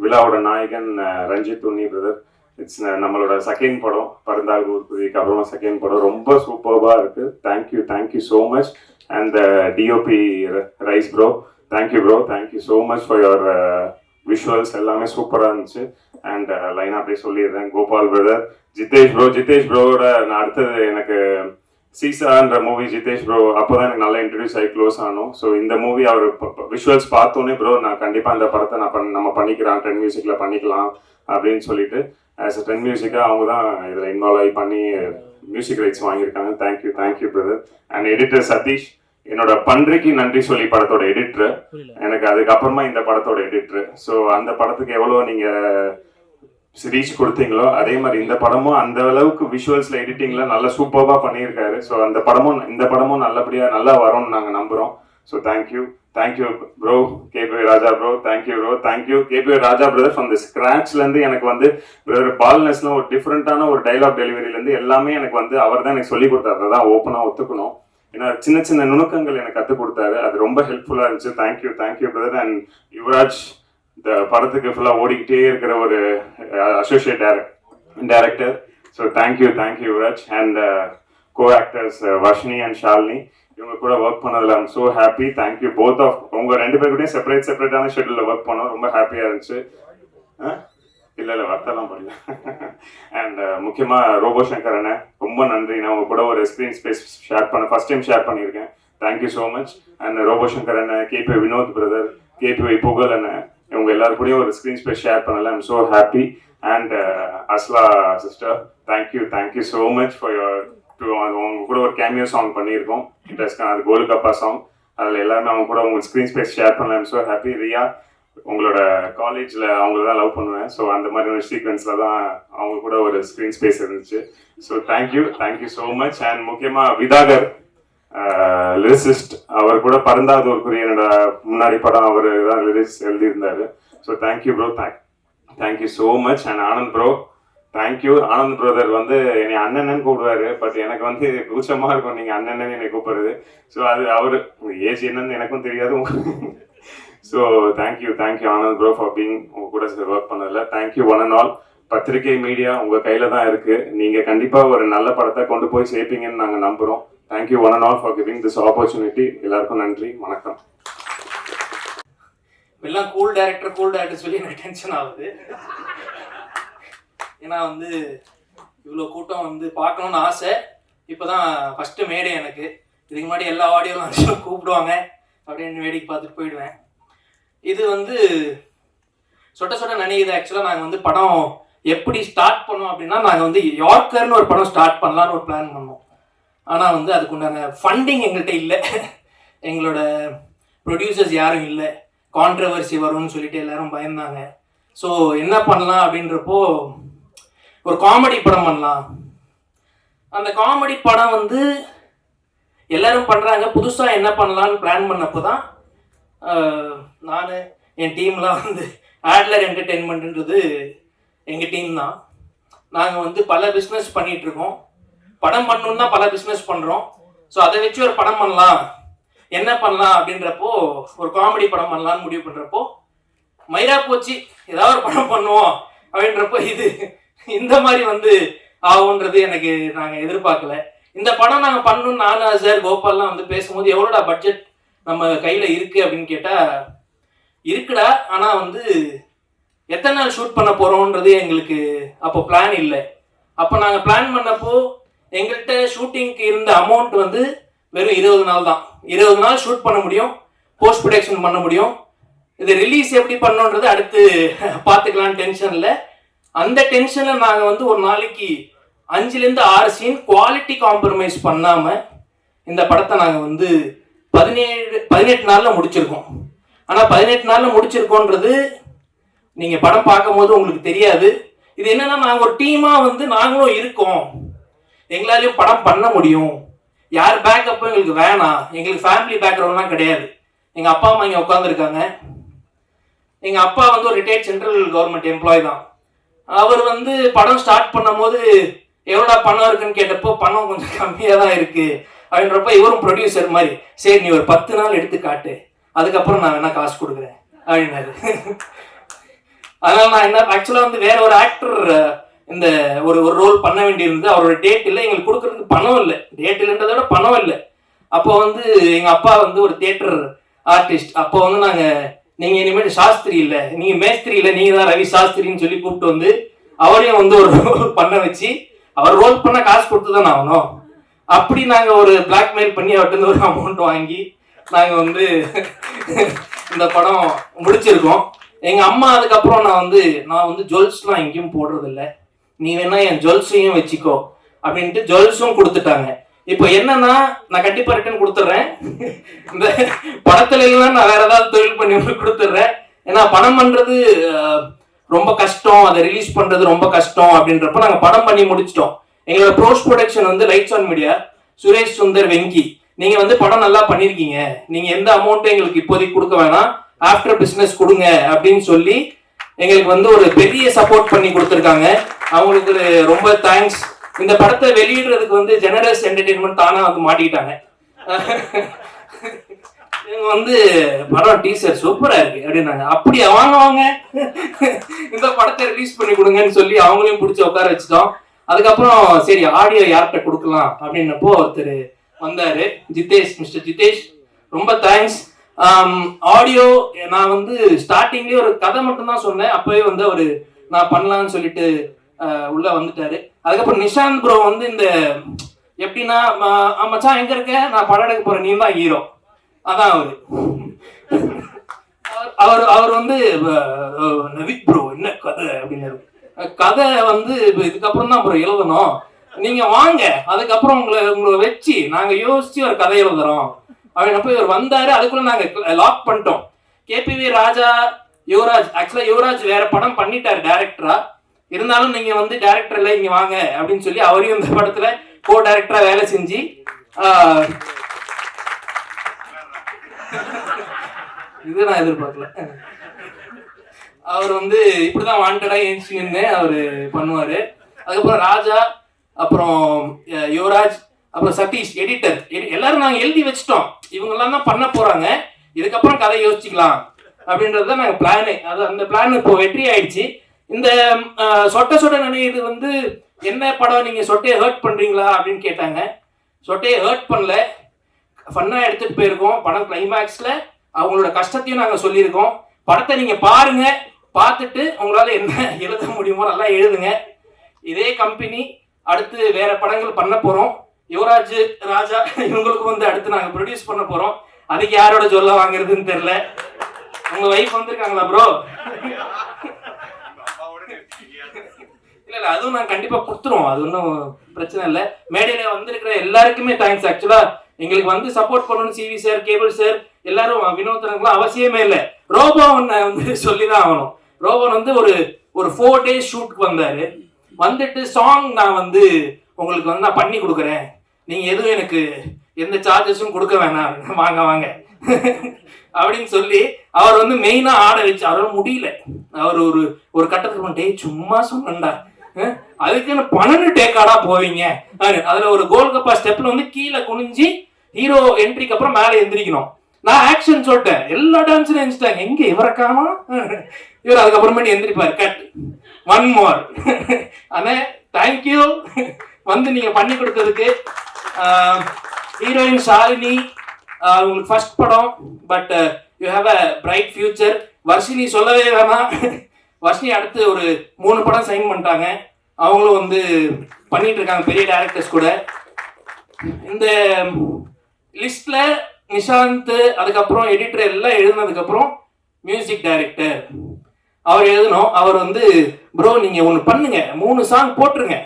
விழாவோட நாயகன் ரஞ்சித் உன்னி பிரதர், இட்ஸ் நம்மளோட செகண்ட் படம், பருந்தாள் ஊர்புதிக்கு அப்புறமா செகண்ட் படம், ரொம்ப சூப்பர்பா இருக்கு. Thank you so much. And DOP rice bro, thank you so much for your visuals, எல்லாமே சூப்பராக இருந்துச்சு. அண்ட் லைனாக அப்படியே சொல்லிடுறேன், கோபால் பிரதர், ஜிதேஷ் ப்ரோவோட நான் அடுத்தது எனக்கு சீசான்ற மூவி ஜிதேஷ் ப்ரோ அப்போதான் எனக்கு நல்லா இன்ட்ரடியூஸ் ஆகி க்ளோஸ் ஆனோம். ஸோ இந்த மூவி அவர் விஷுவல்ஸ் பார்த்தோன்னே ப்ரோ நான் கண்டிப்பாக இந்த படத்தை நம்ம பண்ணிக்கலாம், ட்ரெண்ட் மியூசிக்கில் பண்ணிக்கலாம் அப்படின்னு சொல்லிட்டு ஆஸ் அ ட்ரெண்ட் மியூசிக்காக அவங்க தான் இதில் இன்வால்வ் ஆகி பண்ணி மியூசிக் ரைட்ஸ் வாங்கியிருக்காங்க. Thank you brother. And editor Sathish, என்னோட பன்றிக்கு நன்றி சொல்லி படத்தோட எடிட்டர், எனக்கு அதுக்கப்புறமா இந்த படத்தோட எடிட்டர். ஸோ அந்த படத்துக்கு எவ்வளோ நீங்கள் ரீச் கொடுத்தீங்களோ அதே மாதிரி இந்த படமும் அந்த அளவுக்கு விஷுவல்ஸ்ல எடிட்டிங்ல நல்லா சூப்பர்வா பண்ணியிருக்காரு. ஸோ இந்த படமும் நல்லபடியா நல்லா வரும்னு நாங்கள் நம்புறோம். So thank you bro KP Raja bro, thank you KP Raja brother. From the ஸ்க்ராட்ச்லேருந்து எனக்கு வந்து பிரதர் பால்னஸ்னு ஒரு டிஃப்ரெண்ட்டான ஒரு டைலாக் டெலிவரியிலேருந்து எல்லாமே எனக்கு வந்து அவர் தான் எனக்கு சொல்லி கொடுத்தாரு. அதை தான் ஓப்பனாக ஒத்துக்கணும். ஏன்னா சின்ன சின்ன நுணுக்கங்கள் எனக்கு கற்றுக் கொடுத்தாரு. அது ரொம்ப ஹெல்ப்ஃபுல்லாக இருந்துச்சு. Thank you brother. அண்ட் யுவராஜ் இந்த படத்துக்கு ஃபுல்லாக ஓடிக்கிட்டே இருக்கிற ஒரு associate director. So thank you Yuvaraj. And coactors Varshini and Shalini, இவங்க கூட ஒர்க் பண்ணதில் I'm so happy. Thank you both of உங்கள் 2 பேருக்கிட்டையும் செப்பரேட்டான ஷெட்யூலில் ஒர்க் பண்ணோம். ரொம்ப ஹாப்பியாக இருந்துச்சு. இல்லை வர்த்தெல்லாம் பண்ணல. அண்ட் முக்கியமாக ரோபோ சங்கர் அண்ணன் ரொம்ப நன்றி. நான் உங்க கூட ஒரு screen space first time share பண்ணியிருக்கேன். Thank you so much. And Robo Shankar அண்ணன், கேபி வினோத் பிரதர், கேபி புகழ் அண்ணன், இவங்க எல்லாரும் கூடயும் ஒரு ஸ்க்ரீன் ஸ்பேஸ் ஷேர் பண்ணல. I'm so happy. And Asla sister, thank you so much for your அவங்க கூட ஒரு கேமியோ சாங் பண்ணியிருக்கோம். இன்ட்ரெஸ்டாக அது கோலு கப்பா சாங். அதில் எல்லாருமே அவங்க கூட உங்க ஸ்க்ரீன் ஸ்பேஸ் ஷேர் பண்ணல. I'm so happy. ரியா, உங்களோட காலேஜில் அவங்கள தான் லவ் பண்ணுவேன். ஸோ அந்த மாதிரி ஒரு சீக்வன்ஸில் தான் அவங்க கூட ஒரு ஸ்க்ரீன் ஸ்பேஸ் இருந்துச்சு. So thank you so much. And முக்கியமாக விதாகர் லிரிசிஸ்ட், அவர் கூட பறந்தாது ஒரு குறியனோட முன்னாடி படம் அவர் தான் லிரிக்ஸ் எழுதியிருந்தார். So thank you bro, thank you so much. And Anand bro, thank you. Anand brother வந்து என்னை அண்ணன்னு கூப்பிடுவாரு. பட் எனக்கு வந்து கூச்சமாக இருக்கும் நீங்கள் அண்ணன்னு என்னை கூப்பிடுறது. ஸோ அது அவர் ஏஜ் என்னன்னு எனக்கும் தெரியாது. So thank you Anand bro for being உங்க கூட ஒர்க் பண்ணதில். Thank you one and all. பத்திரிகை மீடியா உங்கள் கையில் தான் இருக்குது. நீங்கள் கண்டிப்பாக ஒரு நல்ல படத்தை கொண்டு போய் சேர்ப்பீங்கன்னு நாங்கள் நம்புகிறோம். Thank you one and all for giving this opportunity. எல்லாருக்கும் நன்றி, வணக்கம்.
எல்லாம் கூல் டேரக்டர் சொல்லி எனக்கு டென்ஷன் ஆகுது. ஏன்னா வந்து இவ்வளோ கூட்டம் வந்து பார்க்கணுன்னு ஆசை. இப்போ தான் ஃபஸ்ட்டு மேடை எனக்கு. இதுக்கு முன்னாடி எல்லா ஆடியோலாம் கூப்பிடுவாங்க, அப்படின்னு வேடிக்கை பார்த்துட்டு போயிடுவேன். இது வந்து சொட்ட நினைக்குது. ஆக்சுவலாக நாங்கள் வந்து படம் எப்படி ஸ்டார்ட் பண்ணோம் அப்படின்னா, நாங்கள் வந்து யார்க்கர்னு ஒரு படம் ஸ்டார்ட் பண்ணலான்னு ஒரு பிளான் பண்ணோம். ஆனால் வந்து அதுக்குண்டான ஃபண்டிங் எங்கள்கிட்ட இல்லை. எங்களோட ப்ரொடியூசர்ஸ் யாரும் இல்லை. கான்ட்ரவர்சி வரும்னு சொல்லிட்டு எல்லாரும் பயந்தாங்க. ஸோ என்ன பண்ணலாம் அப்படின்றப்போ ஒரு காமெடி படம் பண்ணலாம். அந்த காமெடி படம் வந்து எல்லாரும் பண்ணுறாங்க, புதுசாக என்ன பண்ணலான்னு பிளான் பண்ணப்போ தான் நான் என் டீம்லாம் வந்து ஆட்லர் என்டர்டெயின்மெண்ட்ன்றது எங்கள் டீம் தான். நாங்கள் வந்து பல பிஸ்னஸ் பண்ணிகிட்ருக்கோம். படம் பண்ணணுன்னு தான் பல பிஸ்னஸ் பண்ணுறோம். ஸோ அதை வச்சு ஒரு படம் பண்ணலாம், என்ன பண்ணலாம் அப்படின்றப்போ ஒரு காமெடி படம் பண்ணலான்னு முடிவு பண்ணுறப்போ மயிரா போச்சு, ஏதாவது ஒரு படம் பண்ணுவோம் அப்படின்றப்போ இது இந்த மாதிரி வந்து ஆகுன்றது எனக்கு நாங்கள் எதிர்பார்க்கல. இந்த படம் நாங்கள் பண்ணணும்னு நானு சார் கோபால்லாம் வந்து பேசும்போது எவ்வளோடா பட்ஜெட் நம்ம கையில் இருக்குது அப்படின்னு கேட்டால் இருக்குடா, ஆனால் வந்து எத்தனை நாள் ஷூட் பண்ண போகிறோன்றது எங்களுக்கு அப்போ பிளான் இல்லை. அப்போ நாங்கள் பிளான் பண்ணப்போ எங்கள்கிட்ட ஷூட்டிங்க்கு இருந்த அமௌண்ட் வந்து வெறும் 20 நாள் தான். 20 நாள் ஷூட் பண்ண முடியும், போஸ்ட் ப்ரொடக்ஷன் பண்ண முடியும். இது ரிலீஸ் எப்படி பண்ணோன்றது அடுத்து பார்த்துக்கலான்னு டென்ஷனில். அந்த டென்ஷனில் நாங்கள் வந்து ஒரு நாளைக்கு 5லேருந்து 6 சீன் குவாலிட்டி காம்ப்ரமைஸ் பண்ணாமல் இந்த படத்தை நாங்கள் வந்து 18 நாளில் முடிச்சிருக்கோம். ஆனால் 18 நாளில் முடிச்சிருக்கோன்றது நீங்கள் படம் பார்க்கும் போது உங்களுக்கு தெரியாது. இது என்னன்னா, நாங்கள் ஒரு டீமாக வந்து நாங்களும் இருக்கோம், எங்களாலையும் படம் பண்ண முடியும். யார் பேக்கப்பும் எங்களுக்கு வேணாம். எங்களுக்கு ஃபேமிலி பேக்ரவுண்ட்லாம் கிடையாது. எங்கள் அப்பா அம்மா இங்கே உட்காந்துருக்காங்க. எங்கள் அப்பா வந்து ஒரு ரிட்டையர்ட் சென்ட்ரல் கவர்மெண்ட் எம்ப்ளாய் தான். அவர் வந்து படம் ஸ்டார்ட் பண்ணும் போது எவ்வளோடா பணம் இருக்குன்னு கேட்டப்போ பணம் கொஞ்சம் கம்மியாக தான் இருக்குது அப்படின்றப்ப இவரும் ப்ரொடியூசர் மாதிரி, சரி நீ ஒரு 10 நாள் எடுத்து காட்டு, அதுக்கப்புறம் நான் வேணா காசு கொடுக்குறேன் அப்படின்னாரு. அதனால நான் என்ன ஆக்சுவலாக வந்து வேற ஒரு ஆக்டர் இந்த ஒரு ரோல் பண்ண வேண்டியிருந்தது. அவரோட டேட் இல்லை, எங்களுக்கு கொடுக்கறதுக்கு பணம் இல்லை. டேட் இல்லைன்றத விட பணம் இல்லை. அப்போ வந்து எங்கள் அப்பா வந்து ஒரு தியேட்டர் ஆர்டிஸ்ட். அப்போ வந்து நாங்கள் நீங்கள் இனிமேல் சாஸ்திரி இல்லை, நீங்கள் மேஸ்திரி இல்லை, நீங்கள் தான் ரவி சாஸ்திரின்னு சொல்லி கூப்பிட்டு வந்து அவரையும் வந்து ஒரு ரோல் பண்ண வச்சு, அவர் ரோல் பண்ண காசு கொடுத்து தான் ஆகணும். அப்படி நாங்கள் ஒரு பிளாக்மெயில் பண்ணி அவர்கிட்ட ஒரு அமௌண்ட் வாங்கி நாங்கள் வந்து இந்த படம் முடிச்சிருக்கோம். எங்கள் அம்மா அதுக்கப்புறம் நான் வந்து ஜுவல்ஸ்லாம் எங்கேயும் போடுறதில்ல, நீ வேணா என் ஜுவல்ஸையும் வச்சுக்கோ அப்படின்ட்டு ஜுவல்ஸும் கொடுத்துட்டாங்க. இப்போ என்னன்னா, நான் கண்டிப்பாக ரிட்டர்ன் கொடுத்துட்றேன். இந்த படத்துல எல்லாம் நான் வேற ஏதாவது தொழில் பண்ணி கொடுத்துட்றேன். ஏன்னா படம் பண்ணுறது ரொம்ப கஷ்டம், அதை ரிலீஸ் பண்ணுறது ரொம்ப கஷ்டம். அப்படின்றப்ப நாங்கள் படம் பண்ணி முடிச்சிட்டோம். எங்களோட போஸ்ட் ப்ரொடக்ஷன் வந்து lights on media, Suresh Sundar Venky நீங்கள் வந்து படம் நல்லா பண்ணியிருக்கீங்க, நீங்கள் எந்த அமௌண்ட்டும் எங்களுக்கு இப்போதைக்கு கொடுக்க வேணாம், ஆஃப்டர் பிஸ்னஸ் கொடுங்க அப்படின்னு சொல்லி எங்களுக்கு வந்து ஒரு பெரிய சப்போர்ட் பண்ணி கொடுத்துருக்காங்க. அவங்களுக்கு ரொம்ப தேங்க்ஸ். இந்த படத்தை வெளியிடுறதுக்கு வந்து ஜெனரஸ் என்டர்டெயின்மெண்ட் தானாக வந்து மாட்டிக்கிட்டாங்க. இவங்க வந்து படம் டீசர் சூப்பராக இருக்கு அப்படின்னாங்க. அப்படியே வாங்க இந்த படத்தை ரிலீஸ் பண்ணி கொடுங்கன்னு சொல்லி அவங்களையும் பிடிச்சி உட்கார வச்சுட்டோம். அதுக்கப்புறம் சரி ஆடியோ யார்கிட்ட கொடுக்கலாம் அப்படின்னப்போ ஒருத்தர் வந்தாரு, ஜிதேஷ், மிஸ்டர் ஜிதேஷ், ரொம்ப தேங்க்ஸ். ஆடியோ நான் வந்து ஸ்டார்டிங்லேயே ஒரு கதை மட்டும்தான் சொன்னேன், அப்பவே வந்து அவர் நான் பண்ணலான்னு சொல்லிட்டு உள்ள வந்துட்டாரு. அதுக்கப்புறம் நிஷாந்த் ப்ரோ வந்து இந்த எப்படின்னா மச்சான் எங்க இருக்க, நான் படம் எடுக்க போறேன், நீ தான் ஹீரோ, அதான் அவர் வந்து நவிக் ப்ரோ என்ன கதை அப்படின்னாரு. கதை வந்து இதுக்கப்புறம் தான் அப்புறம் எழுதணும், நீங்க வாங்க, அதுக்கப்புறம் உங்களை வச்சு நாங்க யோசிச்சு ஒரு கதை எழுதுறோம் அப்படின்னப்ப இவர் வந்தாரு. அதுக்குள்ள நாங்க லாக் பண்ணிட்டோம். கேபிவி ராஜா, யுவராஜ், ஆக்சுவலா யுவராஜ் வேற படம் பண்ணிட்டாரு டைரக்டரா, இருந்தாலும் நீங்க வந்து டைரக்டர் இல்லை இங்க வாங்க அப்படின்னு சொல்லி அவரையும் இந்த படத்துல கோ டைரக்டரா வேலை செஞ்சு இது நான் எதிர்பார்க்கல. அவர் வந்து இப்படிதான் வாண்டடா ஏஞ்சி நின்று அவரு பண்ணுவாரு. அதுக்கப்புறம் ராஜா, அப்புறம் யுவராஜ், அப்புறம் சதீஷ் எடிட்டர், எல்லாரும் நாங்க எழுதி வச்சிட்டோம், இவங்க எல்லாம் தான் பண்ண போறாங்க, இதுக்கப்புறம் கதை யோசிச்சுக்கலாம் அப்படின்றத நாங்க பிளானே. அது அந்த பிளான் இப்போ வெற்றி ஆயிடுச்சு. இந்த சொட்ட சொட்ட நினைவு வந்து என்ன படம், நீங்க சொட்டையை ஹர்ட் பண்றீங்களா அப்படின்னு கேட்டாங்க. சொட்டையை ஹர்ட் பண்ணல, ஃபன்னா எடுத்துட்டு போயிருக்கோம். படம் கிளைமேக்ஸ்ல அவங்களோட கஷ்டத்தையும் நாங்க சொல்லியிருக்கோம். படத்தை நீங்க பாருங்க, பார்த்துட்டு உங்களால என்ன எழுத முடியுமோ நல்லா எழுதுங்க. இதே கம்பெனி அடுத்து வேற படங்கள் பண்ண போறோம். யுவராஜ், ராஜா இவங்களுக்கு வந்து அடுத்து நாங்க ப்ரொடியூஸ் பண்ண போறோம். அதுக்கு யாரோட சொல்ல வாங்குறதுன்னு தெரியல. உங்க வைஃப் வந்திருக்காங்களா ப்ரோ? இல்ல அதுவும் நான் கண்டிப்பா கொடுத்துருவோம், அது ஒன்றும் பிரச்சனை இல்லை. மேடையில வந்திருக்கிற எல்லாருக்குமே தேங்க்ஸ். ஆக்சுவலா எங்களுக்கு வந்து சப்போர்ட் பண்ணணும் சிவி சார், கேபிள் சார், எல்லாரும் வினோதனங்களும் அவசியமே இல்லை. ரோபோன் வந்து சொல்லிதான் ஆகணும். ரோபோன் வந்து ஒரு 4 days ஷூட்டுக்கு வந்தாரு. வந்துட்டு சாங் நான் வந்து உங்களுக்கு வந்து நான் பண்ணி கொடுக்குறேன், நீங்க எதுவும் எனக்கு எந்த சார்ஜஸும் கொடுக்க வேணாம், வாங்க வாங்க அப்படின்னு சொல்லி அவர் வந்து மெயினா ஆட வச்சு அவரால் முடியல. அவர் ஒரு கட்டத்துக்கு டே சும்மா சொன்னண்டா, அதுக்கு 12 டேக்காடா போவீங்க. அதுல ஒரு கோல் கப்பா ஸ்டெப்ல வந்து கீழே குனிஞ்சு ஹீரோ என்ட்ரிக்கு அப்புறம் மேலே எந்திரிக்கணும். நான் ஆக்ஷன் சொல்லிட்டேன், எல்லா டான்ஸ்ல எந்திரிச்சிட்டாங்க, எங்க இவரக்காமா இவர் அதுக்கப்புறமேட்டு எந்திரிப்பாரு. கட் ஒன் மோர் அண்ணே, தேங்க்யூ வந்து நீங்க பண்ணி கொடுத்ததுக்கு. ஹீரோயின் ஷாலினி, உங்களுக்கு ஃபர்ஸ்ட் படம், but you have a bright future. Varshini சொல்லவே வேணாம், வர்ஷினி அடுத்து ஒரு 3 படம் சைன் பண்ணிட்டாங்க, அவங்களும் வந்து பண்ணிட்டு இருக்காங்க பெரிய டைரக்டர்ஸ் கூட. இந்த லிஸ்ட்ல நிஷாந்த், அதுக்கப்புறம் எடிட்டர் எல்லாம் எழுதினதுக்கப்புறம் மியூசிக் டைரக்டர் அவர் எழுதணும். அவர் வந்து ப்ரோ நீங்க ஒன்று பண்ணுங்க, 3 சாங் போட்டுருங்க,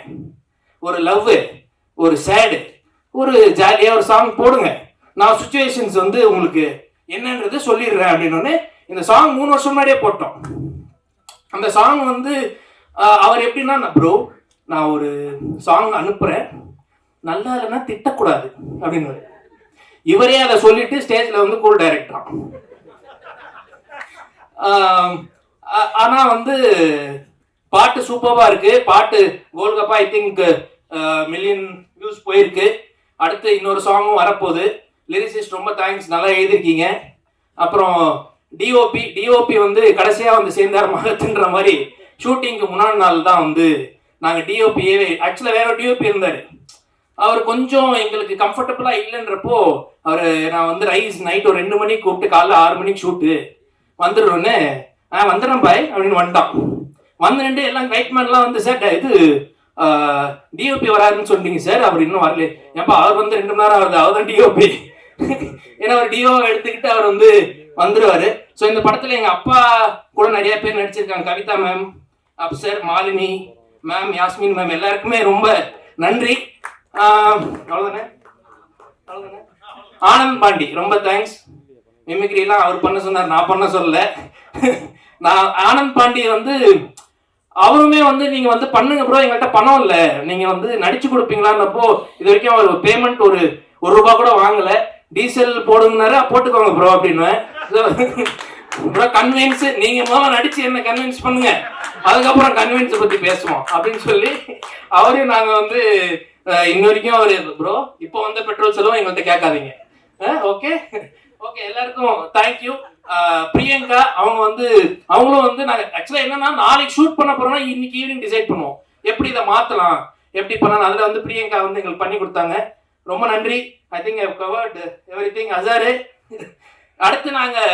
ஒரு லவ், ஒரு சேடு, ஒரு ஜாலியாக ஒரு சாங் போடுங்க, நான் சுச்சுவேஷன்ஸ் வந்து உங்களுக்கு என்னன்றது சொல்லிடுறேன் அப்படின்னு. இந்த சாங் 3 வருஷம் முன்னாடியே போட்டோம். அந்த சாங் வந்து அவர் எப்படின்னா, ப்ரோ நான் ஒரு சாங் அனுப்புறேன், நல்லா இல்லைன்னா திட்டக்கூடாது அப்படின்னு. இவரே அதை சொல்லிட்டு ஸ்டேஜ்ல வந்து கோல் டைரக்டரா. ஆனா வந்து பாட்டு சூப்பரா இருக்கு. பாட்டு கோல் கப்பா ஐ திங்க் மில்லியன் வியூஸ் போயிருக்கு. அடுத்து இன்னொரு சாங்கும் வரப்போகுது. லிரிசிஸ்ட் ரொம்ப தேங்க்ஸ், நல்லா எழுதிருக்கீங்க. அப்புறம் டிஓபி வந்து கடைசியா வந்து சேர்ந்தார் மகத்துன்ற மாதிரி ஷூட்டிங்க்கு முன்னாடி நாள் தான் வந்து நாங்கள் டிஓபியே, ஆக்சுவலாக வேற டிஓபி இருந்தார், அவர் கொஞ்சம் எங்களுக்கு கம்ஃபர்டபுளா இல்லைன்றப்போ அவர் நான் வந்து நைட் ஒரு 2 மணிக்கு கூப்பிட்டு காலைல 6 மணிக்கு ஷூட்டு வந்துடுறோன்னு வந்துடுறேன் பாய் அப்படின்னு வந்துட்டான். வந்து நின்று எல்லாம் லைட்மேன்லாம் வந்து சார் இது டிஓபி வராதுன்னு சொன்னீங்க சார், அவர் இன்னும் வரல. ஏப்பா அவர் வந்து 2 மணி நேரம் ஆகுது, அவர் தான் டிஓபி. ஏன்னா அவர் டிஓ எடுத்துக்கிட்டு அவர் வந்து வந்துடுவாரு. ஸோ இந்த படத்தில் எங்கள் அப்பா கூட நிறைய பேர் நடிச்சிருக்காங்க. Kavitha ma'am, Afsar, Malini ma'am, Yasmin ma'am, எல்லாருக்குமே ரொம்ப நன்றி. அவ்வளோதானே. ஆனந்த் பாண்டி ரொம்ப தேங்க்ஸ். மிமிக்ரிலாம் அவர் பண்ண சொன்னார், நான் பண்ண சொல்லல. நான் ஆனந்த் பாண்டி வந்து அவருமே வந்து நீங்க வந்து பண்ணுங்க ப்ரோ, எங்கள்கிட்ட பணம் இல்லை, நீங்க வந்து நடிச்சு கொடுப்பீங்களான்னப்போ இது வரைக்கும் அவர் பேமெண்ட் ₹1 கூட வாங்கல. டீசல் போடுங்கனாரு, போட்டுக்கோங்க ப்ரோ அப்படின்னு. ப்ரோ கன்வின்ஸ், நீங்க முதல்ல நடிச்சு என்ன கன்வின்ஸ் பண்ணுங்க, அதுக்கப்புறம் கன்வின்ஸ் பத்தி பேசுவோம் அப்படின்னு சொல்லி அவரையும் நாங்க வந்து இன்ன வரைக்கும் அவரு ப்ரோ இப்போ வந்த பெட்ரோல் செலவும் எங்கள்கிட்ட கேட்காதீங்க. ஓகே ஓகே, எல்லாருக்கும் தேங்க்யூ. பிரியங்கா அவங்க வந்து அவங்களும் வந்து நாங்கள் ஆக்சுவலாக என்னன்னா நாளைக்கு ஷூட் பண்ண போறோம்னா இன்னைக்கு ஈவினிங் டிசைட் பண்ணுவோம் எப்படி இதை மாற்றலாம், எப்படி பண்ணலாம். அதில் வந்து பிரியங்கா வந்து எங்களுக்கு பண்ணி கொடுத்தாங்க. ரொம்ப நன்றி. I think I covered everything. அசாரு அடுத்து நாங்கள்